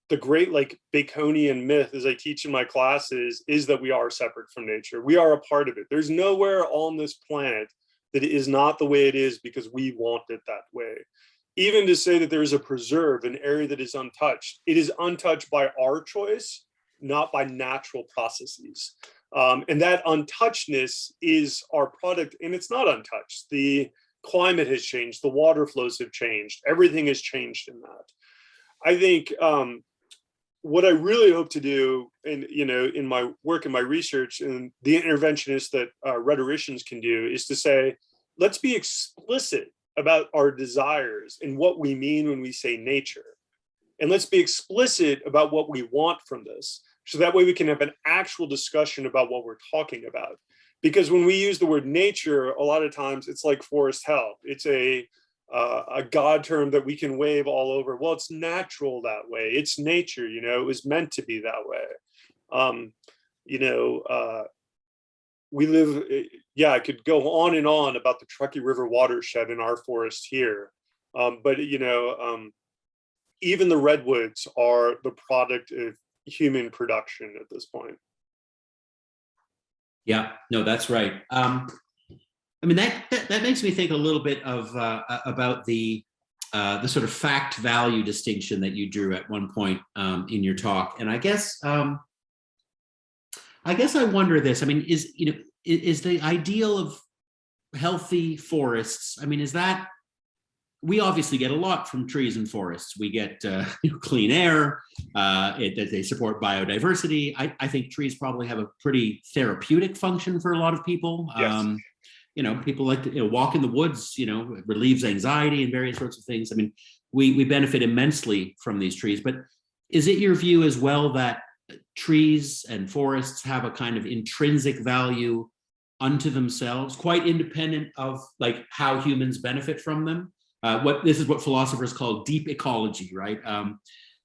the great Baconian myth, as I teach in my classes, is that we are separate from nature. We are a part of it. There's nowhere on this planet that it is not the way it is because we want it that way. Even to say that there is a preserve, an area that is untouched, it is untouched by our choice, not by natural processes. And that untouchedness is our product, and it's not untouched. The climate has changed, the water flows have changed, everything has changed in that. I think what I really hope to do in my work and my research, and the interventionists that rhetoricians can do, is to say, let's be explicit about our desires and what we mean when we say nature. And let's be explicit about what we want from this, so that way we can have an actual discussion about what we're talking about. Because when we use the word nature, a lot of times it's like forest health. It's a God term that we can wave all over. Well, it's natural that way. It's nature, it was meant to be that way. We live, I could go on and on about the Truckee River watershed in our forest here. But even the redwoods are the product of human production at this point. Yeah, no, that's right. I mean, that makes me think a little bit of about the sort of fact value distinction that you drew at one point in your talk, and I guess I wonder this. I mean, is the ideal of healthy forests? I mean, is that, we obviously get a lot from trees and forests. We get clean air. They support biodiversity. I think trees probably have a pretty therapeutic function for a lot of people. Yes. People like to walk in the woods. It relieves anxiety and various sorts of things. I mean, we benefit immensely from these trees. But is it your view as well that trees and forests have a kind of intrinsic value unto themselves, quite independent of how humans benefit from them? This is what philosophers call deep ecology, right?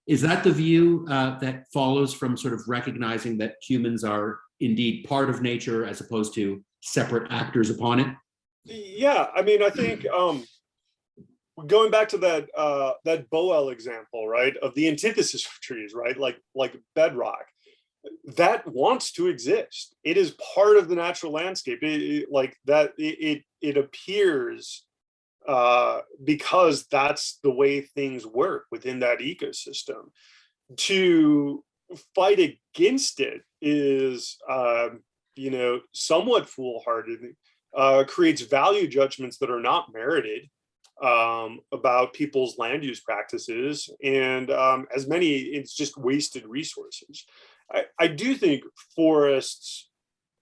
Is that the view that follows from sort of recognizing that humans are indeed part of nature as opposed to separate actors upon it? Yeah, I mean, I think going back to that Boel example, right, of the antithesis of trees, right, like bedrock, that wants to exist. It is part of the natural landscape. It appears because that's the way things work within that ecosystem. To fight against it is, somewhat foolhardy, creates value judgments that are not merited about people's land use practices, and it's just wasted resources. I do think forests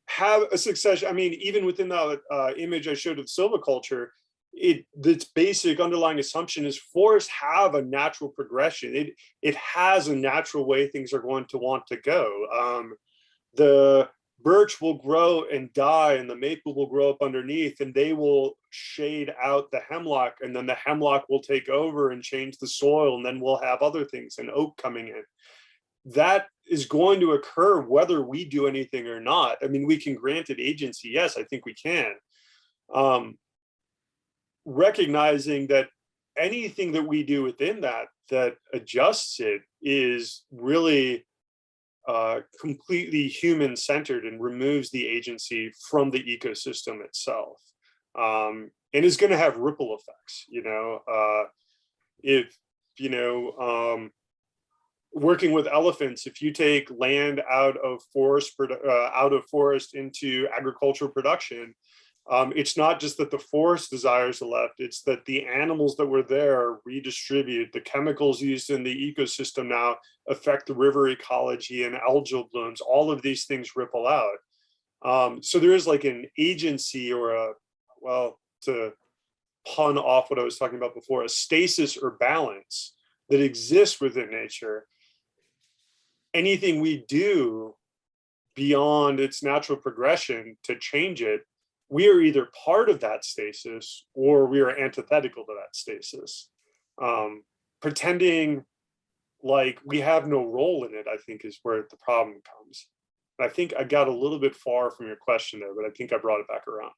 have a succession. I mean, even within that image I showed of silviculture, its basic underlying assumption is forests have a natural progression. It has a natural way things are going to want to go. The birch will grow and die, and the maple will grow up underneath, and they will shade out the hemlock, and then the hemlock will take over and change the soil, and then we'll have other things, and oak coming in. That is going to occur whether we do anything or not. I mean, we can grant it agency. Yes, I think we can. Recognizing that anything that we do within that adjusts it is really completely human-centered and removes the agency from the ecosystem itself, and is going to have ripple effects. If working with elephants, if you take land out of forest into agricultural production, it's not just that the forest desires are left, it's that the animals that were there redistribute. The chemicals used in the ecosystem now affect the river ecology and algal blooms. All of these things ripple out. So there is like an agency, or to pun off what I was talking about before, a stasis or balance that exists within nature. Anything we do beyond its natural progression to change it, we are either part of that stasis or we are antithetical to that stasis. Pretending like we have no role in it, I think, is where the problem comes. I think I got a little bit far from your question there, but I think I brought it back around.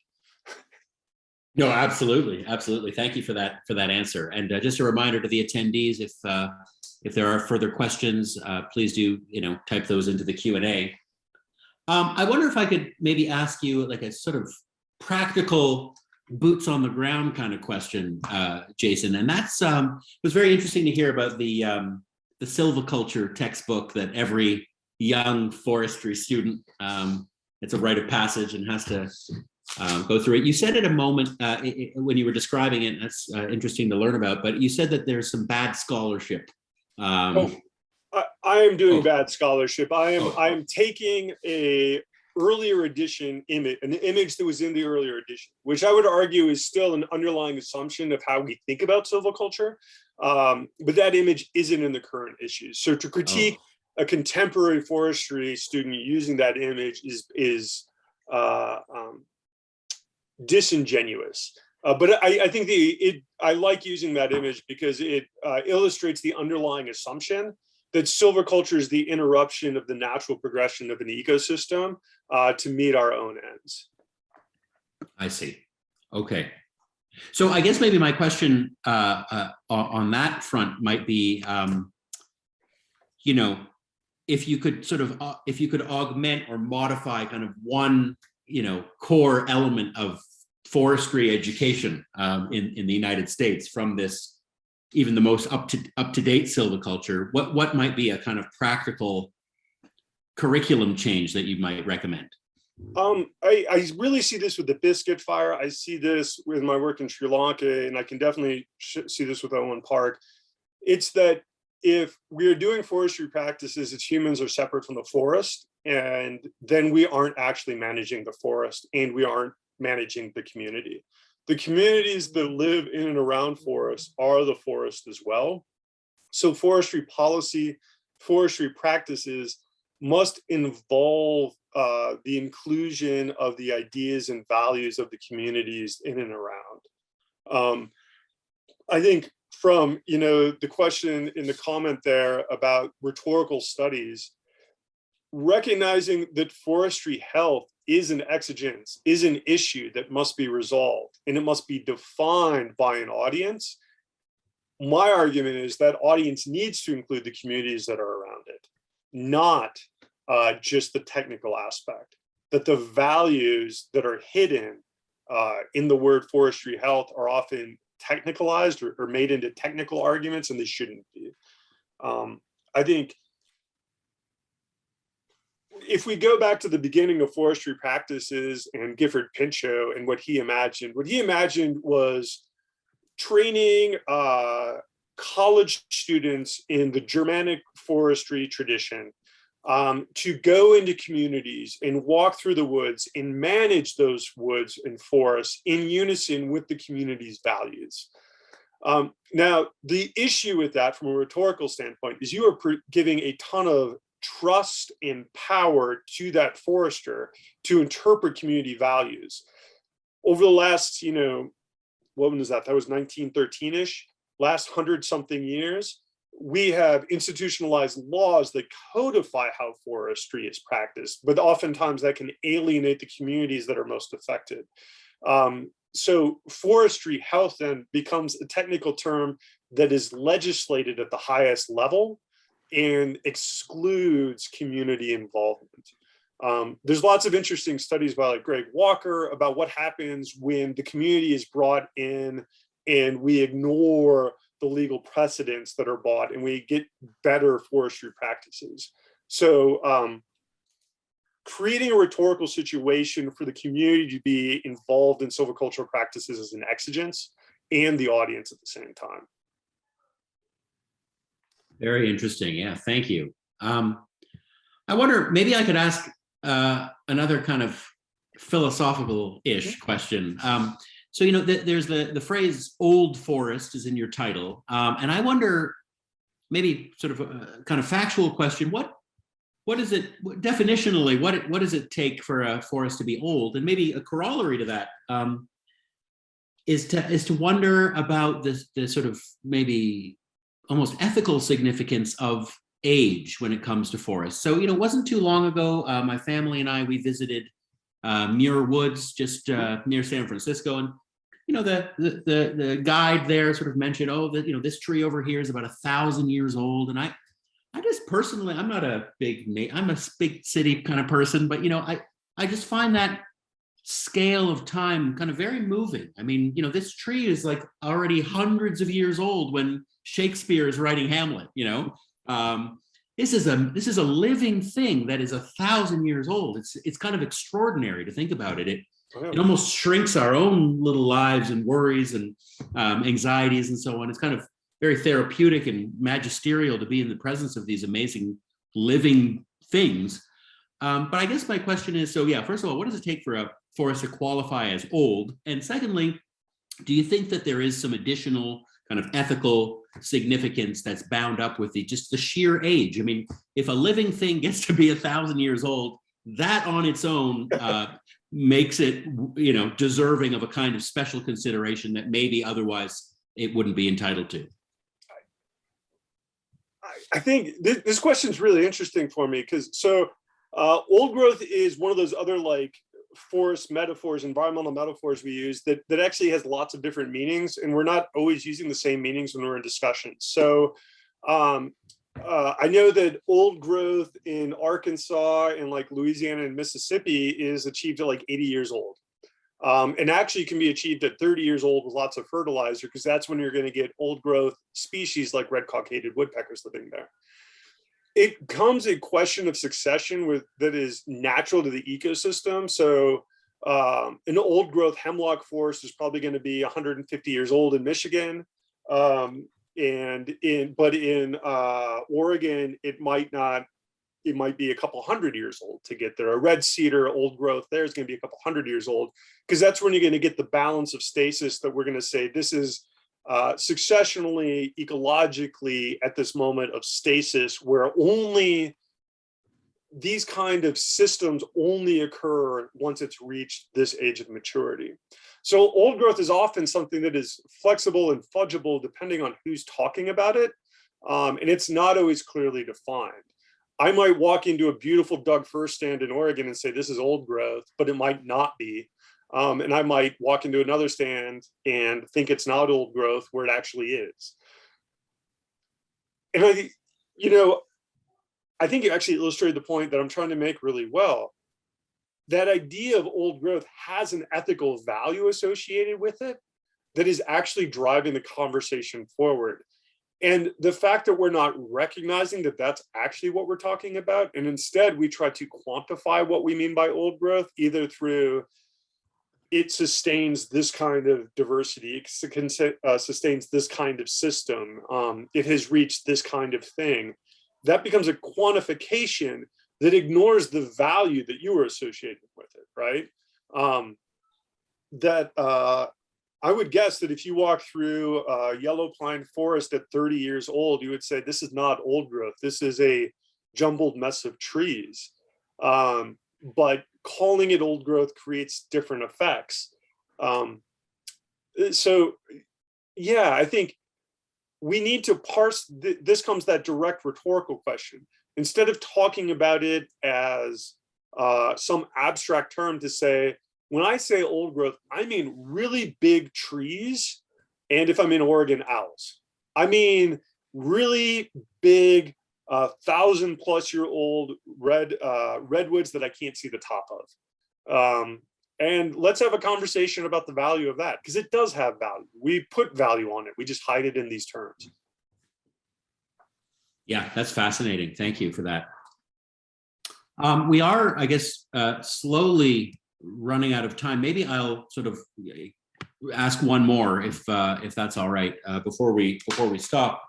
No, absolutely, absolutely. Thank you for that answer. And just a reminder to the attendees, if there are further questions, please do type those into the Q&A. I wonder if I could maybe ask you like a sort of practical boots on the ground kind of question, Jason. And that's was very interesting to hear about the silviculture textbook that every young forestry student, it's a rite of passage and has to go through it. You said at a moment when you were describing it, and that's interesting to learn about, but you said that there's some bad scholarship. I am doing bad scholarship. I am taking a earlier edition image, an image that was in the earlier edition, which I would argue is still an underlying assumption of how we think about silviculture. But that image isn't in the current issues. So to critique a contemporary forestry student using that image is disingenuous. But I think I like using that image because it illustrates the underlying assumption that silviculture is the interruption of the natural progression of an ecosystem to meet our own ends. I see. Okay. So I guess maybe my question on that front might be, if you could if you could augment or modify kind of one, core element of forestry education in the United States from this, even the most up to date silviculture, what might be a kind of practical curriculum change that you might recommend? I really see this with the biscuit fire. I see this with my work in Sri Lanka, and I can definitely see this with Owen Park. It's that if we're doing forestry practices as humans are separate from the forest, and then we aren't actually managing the forest, and we aren't managing the community. The communities that live in and around forests are the forest as well. So forestry policy, forestry practices must involve the inclusion of the ideas and values of the communities in and around. I think from the question in the comment there about rhetorical studies, recognizing that forestry health is an exigence, is an issue that must be resolved, and it must be defined by an audience. My argument is that audience needs to include the communities that are around it, not just the technical aspect. That the values that are hidden in the word forestry health are often technicalized or made into technical arguments, and they shouldn't be. I think if we go back to the beginning of forestry practices and Gifford Pinchot and what he imagined was training college students in the Germanic forestry tradition to go into communities and walk through the woods and manage those woods and forests in unison with the community's values. Now, the issue with that from a rhetorical standpoint is you are giving a ton of trust and power to that forester to interpret community values. Over the last, what was that? That was 1913-ish, last 100-something years, we have institutionalized laws that codify how forestry is practiced, but oftentimes that can alienate the communities that are most affected. So forestry health then becomes a technical term that is legislated at the highest level and excludes community involvement. There's lots of interesting studies by like Greg Walker about what happens when the community is brought in and we ignore the legal precedents that are bought and we get better forestry practices. So creating a rhetorical situation for the community to be involved in silvicultural practices is an exigence, and the audience at the same time. Very interesting. Yeah, thank you. I wonder, maybe I could ask another kind of philosophical-ish question. So, there's the phrase "old forest" is in your title, and I wonder, maybe sort of a kind of factual question: what is it definitionally? What does it take for a forest to be old? And maybe a corollary to that is to wonder about the sort of maybe almost ethical significance of age when it comes to forests. So, it wasn't too long ago, my family and I, we visited Muir Woods, just near San Francisco. And, the guide there sort of mentioned, this tree over here is about 1,000 years old. And I just personally, I'm a big city kind of person, but, I just find that scale of time kind of very moving. I mean, this tree is like already hundreds of years old when Shakespeare is writing Hamlet. This is a living thing that is 1,000 years old. It's kind of extraordinary to think about it. It almost shrinks our own little lives and worries and anxieties and so on. It's kind of very therapeutic and magisterial to be in the presence of these amazing living things. But I guess my question is, so yeah, first of all, what does it take for a forest to qualify as old? And secondly, do you think that there is some additional kind of ethical significance that's bound up with just the sheer age? I mean, if a living thing gets to be 1,000 years old, that on its own makes it, deserving of a kind of special consideration that maybe otherwise it wouldn't be entitled to. I think this question is really interesting for me because old growth is one of those other like forest metaphors, environmental metaphors we use that actually has lots of different meanings, and we're not always using the same meanings when we're in discussions. So I know that old growth in Arkansas and like Louisiana and Mississippi is achieved at like 80 years old. And actually can be achieved at 30 years old with lots of fertilizer, because that's when you're going to get old growth species like red cockaded woodpeckers living there. It becomes a question of succession that is natural to the ecosystem. So an old growth hemlock forest is probably going to be 150 years old in Michigan. And in Oregon, it might be a couple hundred years old to get there. A red cedar old growth there is going to be a couple hundred years old, because that's when you're going to get the balance of stasis that we're going to say this is successionally, ecologically at this moment of stasis, where only these kind of systems only occur once it's reached this age of maturity. So old growth is often something that is flexible and fudgeable depending on who's talking about it. And it's not always clearly defined. I might walk into a beautiful Doug fir stand in Oregon and say, this is old growth, but it might not be. And I might walk into another stand and think it's not old growth where it actually is. And I think you actually illustrated the point that I'm trying to make really well. That idea of old growth has an ethical value associated with it that is actually driving the conversation forward. And the fact that we're not recognizing that that's actually what we're talking about, and instead we try to quantify what we mean by old growth, either through it sustains this kind of diversity, it sustains this kind of system, it has reached this kind of thing, that becomes a quantification that ignores the value that you were associated with it, right? I would guess that if you walk through a yellow pine forest at 30 years old, you would say, this is not old growth. This is a jumbled mess of trees. But calling it old growth creates different effects. So yeah, I think we need to parse, this comes that direct rhetorical question. Instead of talking about it as some abstract term, to say, when I say old growth, I mean really big trees. And if I'm in Oregon, owls. I mean really big 1,000+ year old redwoods that I can't see the top of. And let's have a conversation about the value of that, because it does have value. We put value on it. We just hide it in these terms. Yeah, that's fascinating. Thank you for that. We are, I guess, slowly running out of time. Maybe I'll sort of ask one more, if that's all right, before we stop.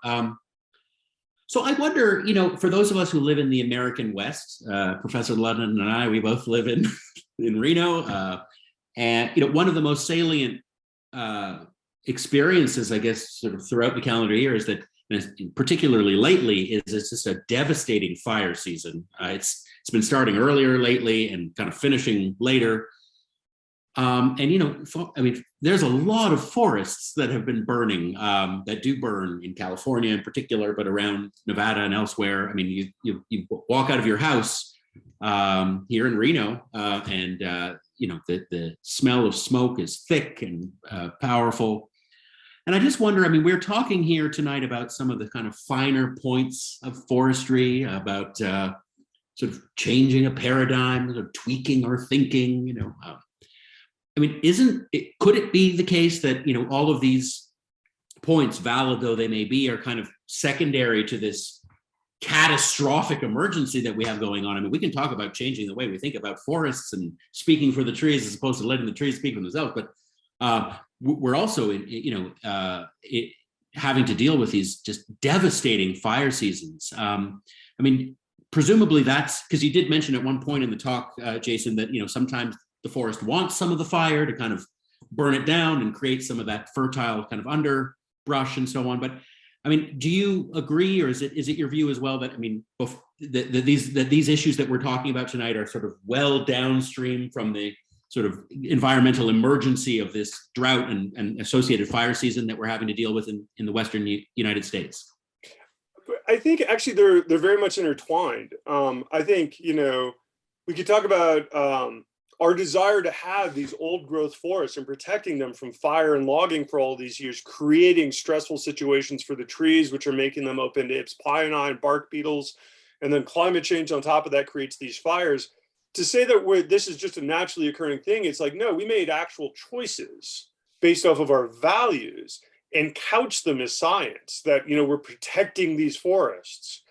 So I wonder, for those of us who live in the American West, Professor Ludden and I, we both live in Reno, and one of the most salient experiences, I guess, sort of throughout the calendar year is that, particularly lately, it's just a devastating fire season. It's been starting earlier lately and kind of finishing later. And there's a lot of forests that have been burning, that do burn in California in particular, but around Nevada and elsewhere. I mean, you walk out of your house here in Reno, and the smell of smoke is thick and powerful. And I just wonder, we're talking here tonight about some of the kind of finer points of forestry, about sort of changing a paradigm, sort of tweaking our thinking, could it be the case that, all of these points, valid though they may be, are kind of secondary to this catastrophic emergency that we have going on? We can talk about changing the way we think about forests and speaking for the trees as opposed to letting the trees speak for themselves. But we're also, having to deal with these just devastating fire seasons. Presumably that's because you did mention at one point in the talk, Jason, that, sometimes the forest wants some of the fire to kind of burn it down and create some of that fertile kind of underbrush and so on. But do you agree, or is it your view as well that these issues that we're talking about tonight are sort of well downstream from the sort of environmental emergency of this drought and associated fire season that we're having to deal with in the Western United States? I think actually they're very much intertwined. I think, we could talk about our desire to have these old growth forests and protecting them from fire and logging for all these years, creating stressful situations for the trees, which are making them open to Ips pioni and bark beetles. And then climate change on top of that creates these fires. To say that this is just a naturally occurring thing, it's like, no, we made actual choices based off of our values and couch them as science, that, we're protecting these forests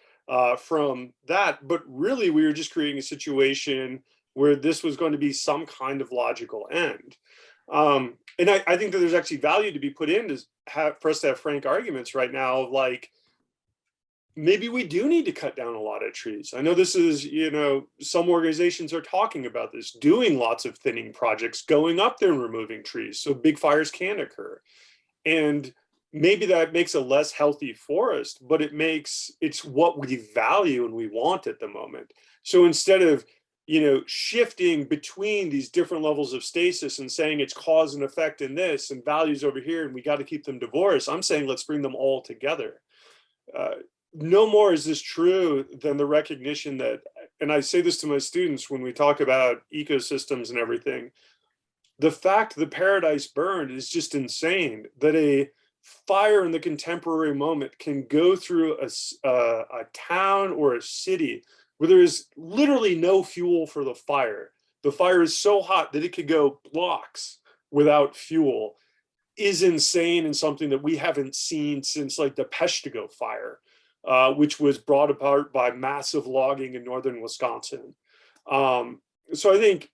from that. But really, we were just creating a situation where this was going to be some kind of logical end. And I think that there's actually value to be put in for us to have frank arguments right now, like, maybe we do need to cut down a lot of trees. I know this is, some organizations are talking about this, doing lots of thinning projects, going up there and removing trees so big fires can occur. And maybe that makes a less healthy forest, but it's what we value and we want at the moment. So instead of, shifting between these different levels of stasis and saying it's cause and effect in this and values over here, and we got to keep them divorced, I'm saying let's bring them all together. No more is this true than the recognition that, and I say this to my students when we talk about ecosystems and everything, the fact the paradise burned is just insane, that a fire in the contemporary moment can go through a town or a city where there is literally no fuel for the fire. The fire is so hot that it could go blocks without fuel, is insane, and something that we haven't seen since like the Peshtigo fire, which was brought apart by massive logging in northern Wisconsin. So I think,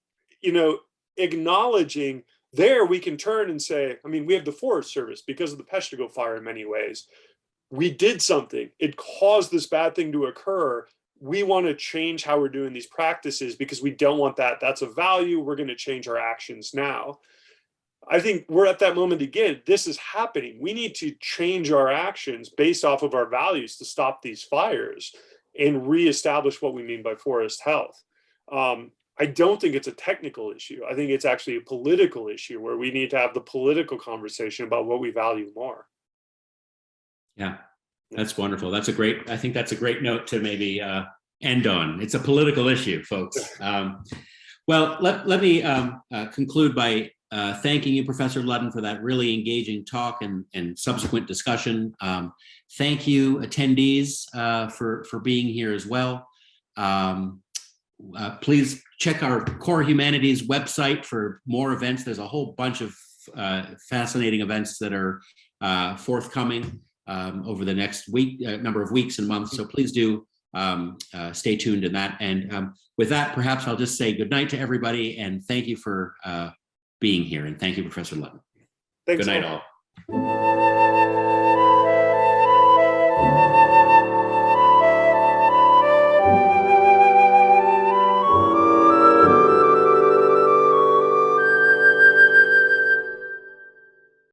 acknowledging there, we can turn and say, we have the Forest Service because of the Peshtigo fire in many ways. We did something. It caused this bad thing to occur. We want to change how we're doing these practices because we don't want that. That's a value. We're going to change our actions now. I think we're at that moment again. This is happening. We need to change our actions based off of our values to stop these fires and reestablish what we mean by forest health. I don't think it's a technical issue. I think it's actually a political issue where we need to have the political conversation about what we value more. Yeah, that's wonderful. I think that's a great note to maybe end on. It's a political issue, folks. Well, let me conclude by thanking you, Professor Ludden, for that really engaging talk and subsequent discussion. Thank you, attendees, for being here as well. Please check our Core Humanities website for more events. There's a whole bunch of fascinating events that are forthcoming over the next number of weeks and months. So please do stay tuned in that. And with that, perhaps I'll just say good night to everybody and thank you for being here. And thank you, Professor Ludden. Thanks. Good night, all.